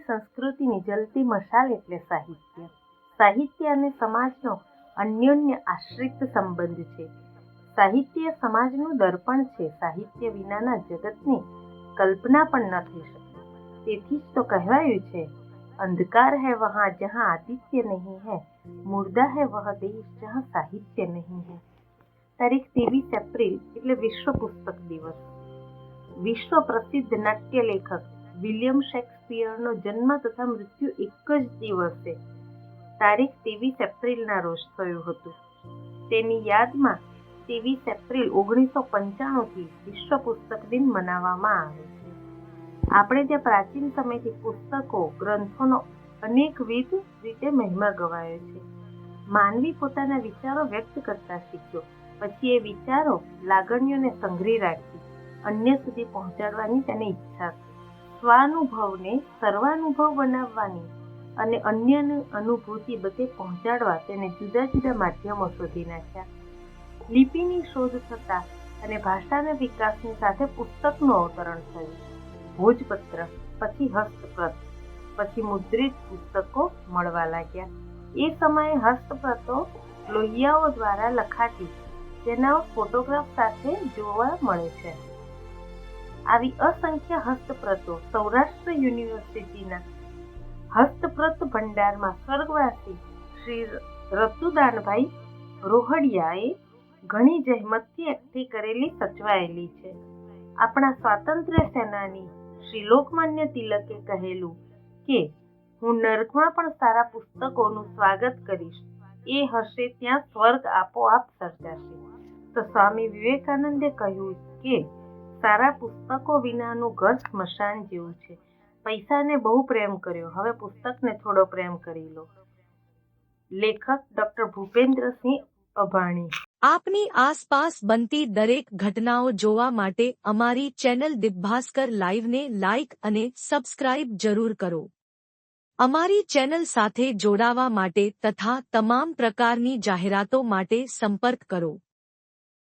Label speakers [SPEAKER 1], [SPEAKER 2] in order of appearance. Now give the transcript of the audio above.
[SPEAKER 1] સંસ્કૃતિની જલતી મશાલ એટલે સાહિત્ય. સાહિત્ય અને સમાજનો અન્યોન્ય આશ્રિત સંબંધ છે. સાહિત્ય સમાજનું દર્પણ છે. સાહિત્ય વિનાના જગતની કલ્પના પણ ન થઈ શકે. તેથી જ તો કહેવાયું છે, અંધકાર હૈ વહાં જહાં આદિત્ય નહીં હૈ, મુર્દા હૈ વહ દેશ જહાં સાહિત્ય નહીં હૈ. તારીખ 23 એપ્રિલ એટલે વિશ્વ પુસ્તક દિવસ. વિશ્વ પ્રસિદ્ધ નાટ્ય લેખક વિલિયમ શેક્સપિયરનો જન્મ તથા મૃત્યુ એક જ દિવસે તારીખ 23 એપ્રિલના રોજ થયું હતું. તેની યાદમાં 23 એપ્રિલ 1995થી વિશ્વ પુસ્તક દિન મનાવવામાં આવે છે. આપણે ત્યાં પ્રાચીન સમયથી પુસ્તકો, ગ્રંથોનો અનેકવિધ રીતે મહિમા ગવાયો છે. માનવી પોતાના વિચારો વ્યક્ત કરતા શીખ્યો. પછી એ વિચારો, લાગણીઓને સંઘરી રાખી અન્ય સુધી પહોંચાડવાની તેને ઈચ્છા થઈ. સ્વાનુભવને સર્વાનુભવ બનાવવાની અને અન્યની અનુભૂતિ બધે પહોંચાડવા તેને જુદા જુદા માધ્યમો શોધી નાખ્યા. લિપિની શોધ થતા અને ભાષાના વિકાસની સાથે પુસ્તકનું અવતરણ થયું. ભોજપત્ર, પછી હસ્તપ્રત, પછી મુદ્રિત પુસ્તકો મળવા લાગ્યા. એ સમયે હસ્તપ્રતો લોહિયાઓ દ્વારા લખાતી, જેના ફોટોગ્રાફ સાથે જોવા મળે છે. આવી અસંખ્ય હસ્તપ્રતો સૌરાષ્ટ્ર યુનિવર્સિટીના હસ્તપ્રત ભંડારમાં સ્વર્ગવાસી શ્રી રતુદાનભાઈ રોહડિયાએ ઘણી જહેમતથી એકઠી કરેલી સચવાયેલી છે. આપણા સ્વાતંત્ર્ય સેનાની શ્રી લોકમાન્ય તિલકે કહેલું કે હું નર્કમાં પણ સારા પુસ્તકોનું સ્વાગત કરીશ, એ હશે ત્યાં સ્વર્ગ આપોઆપ સર્જાશે. તો સ્વામી વિવેકાનંદે કહ્યું કે સારા પુસ્તકો વિનાનું ઘર સ્મશાન જેવું છે. પૈસાને બહુ પ્રેમ કર્યો, હવે પુસ્તકને થોડો પ્રેમ કરી લો. લેખક ડોક્ટર ભૂપેન્દ્રસિંહ અભાણી.
[SPEAKER 2] આપની આસપાસ બનતી દરેક ઘટનાઓ જોવા માટે અમારી ચેનલ દિવ્યભાસ્કર લાઈવને લાઇક અને સબસ્ક્રાઇબ જરૂર કરો. અમારી ચેનલ સાથે જોડાવા માટે તથા તમામ પ્રકારની જાહેરાતો માટે સંપર્ક કરો.